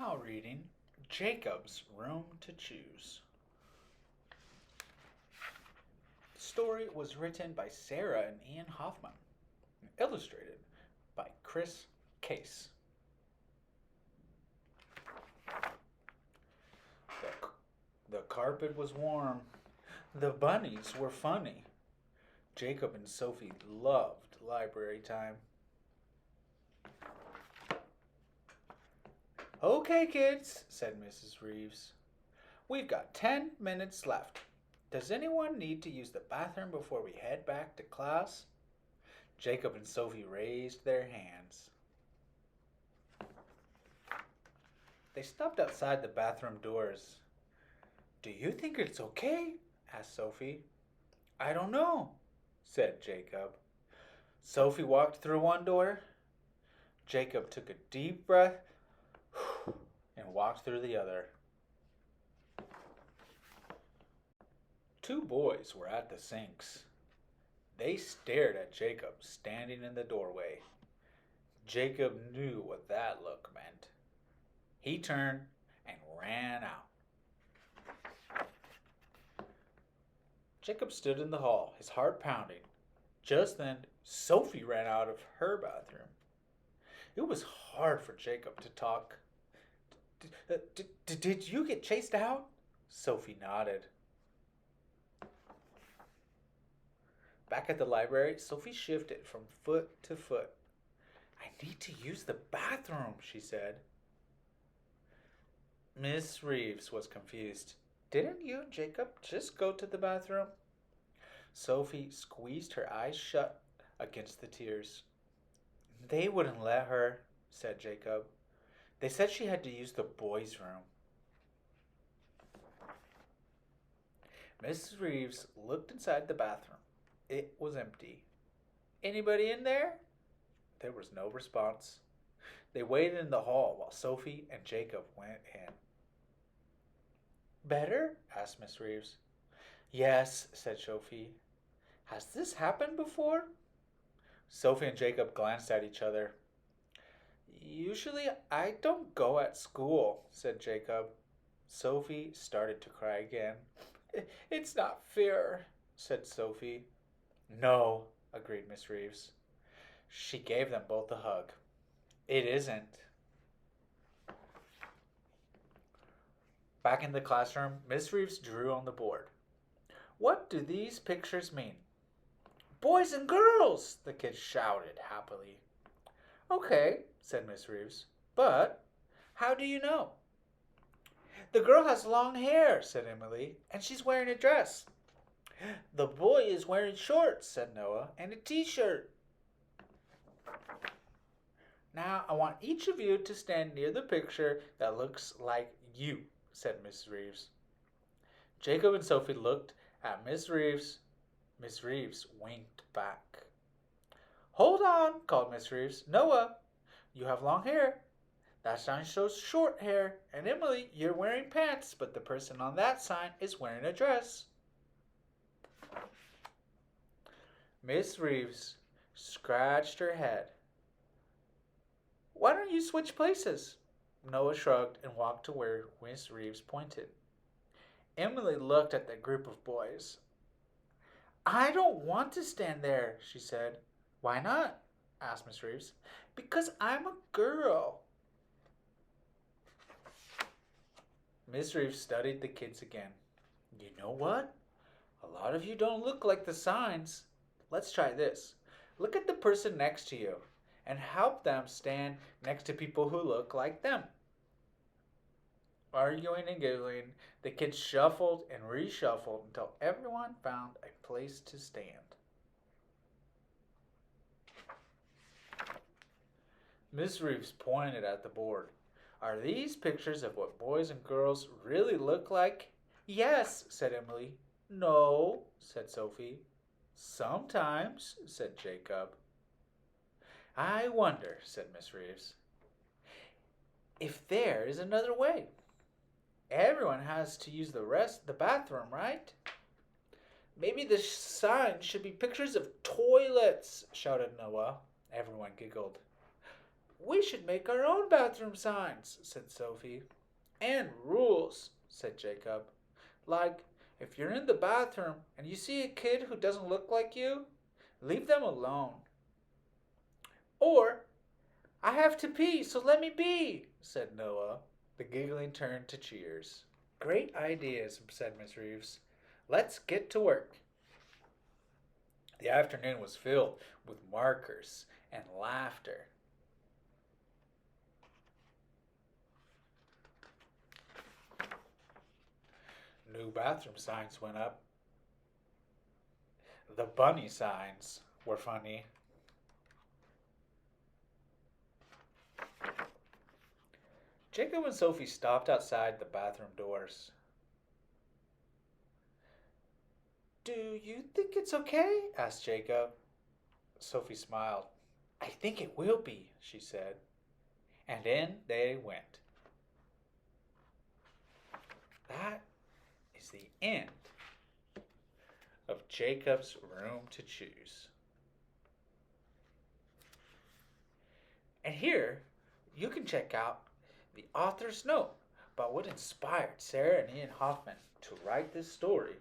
Now reading Jacob's Room to Choose. The story was written by Sarah and Ian Hoffman and illustrated by Chris Case. The carpet was warm. The bunnies were funny. Jacob and Sophie loved library time. Okay, kids, said Mrs. Reeves. We've got 10 minutes left. Does anyone need to use the bathroom before we head back to class? Jacob and Sophie raised their hands. They stopped outside the bathroom doors. Do you think it's okay? Asked Sophie. I don't know, said Jacob. Sophie walked through one door. Jacob took a deep breath and walked through the other. Two boys were at the sinks. They stared at Jacob standing in the doorway. Jacob knew what that look meant. He turned and ran out. Jacob stood in the hall, his heart pounding. Just then, Sophie ran out of her bathroom. It was hard for Jacob to talk. Did you get chased out? Sophie nodded. Back at the library, Sophie shifted from foot to foot. I need to use the bathroom, she said. Miss Reeves was confused. Didn't you and Jacob just go to the bathroom? Sophie squeezed her eyes shut against the tears. They wouldn't let her, said Jacob. They said she had to use the boys' room. Mrs. Reeves looked inside the bathroom. It was empty. Anybody in there? There was no response. They waited in the hall while Sophie and Jacob went in. Better? Asked Miss Reeves. Yes, said Sophie. Has this happened before? Sophie and Jacob glanced at each other. Usually I don't go at school, said Jacob. Sophie started to cry again. It's not fair, said Sophie. No, agreed Miss Reeves. She gave them both a hug. It isn't. Back in the classroom, Miss Reeves drew on the board. What do these pictures mean? Boys and girls, the kids shouted happily. Okay, said Miss Reeves, but how do you know? The girl has long hair, said Emily, and she's wearing a dress. The boy is wearing shorts, said Noah, and a t-shirt. Now I want each of you to stand near the picture that looks like you, said Miss Reeves. Jacob and Sophie looked at Miss Reeves. Miss Reeves winked back. Hold on, called Miss Reeves. Noah, you have long hair. That sign shows short hair. And Emily, you're wearing pants, but the person on that sign is wearing a dress. Miss Reeves scratched her head. Why don't you switch places? Noah shrugged and walked to where Miss Reeves pointed. Emily looked at the group of boys. I don't want to stand there, she said. Why not? Asked Miss Reeves. Because I'm a girl. Miss Reeves studied the kids again. You know what? A lot of you don't look like the signs. Let's try this. Look at the person next to you and help them stand next to people who look like them. Arguing and giggling, the kids shuffled and reshuffled until everyone found a place to stand. Miss Reeves pointed at the board. Are these pictures of what boys and girls really look like? Yes, said Emily. No, said Sophie. Sometimes, said Jacob. I wonder, said Miss Reeves, if there is another way. Everyone has to use the bathroom, right? Maybe the sign should be pictures of toilets, shouted Noah. Everyone giggled. We should make our own bathroom signs, said Sophie. And rules, said Jacob. Like, if you're in the bathroom and you see a kid who doesn't look like you, leave them alone. Or, I have to pee, so let me be, said Noah. The giggling turned to cheers. Great ideas, said Miss Reeves. Let's get to work. The afternoon was filled with markers and laughter. New bathroom signs went up. The bunny signs were funny. Jacob and Sophie stopped outside the bathroom doors. Do you think it's okay? Asked Jacob. Sophie smiled. I think it will be, she said. And in they went. That is the end of Jacob's Room to Choose. And here you can check out the author's note about what inspired Sarah and Ian Hoffman to write this story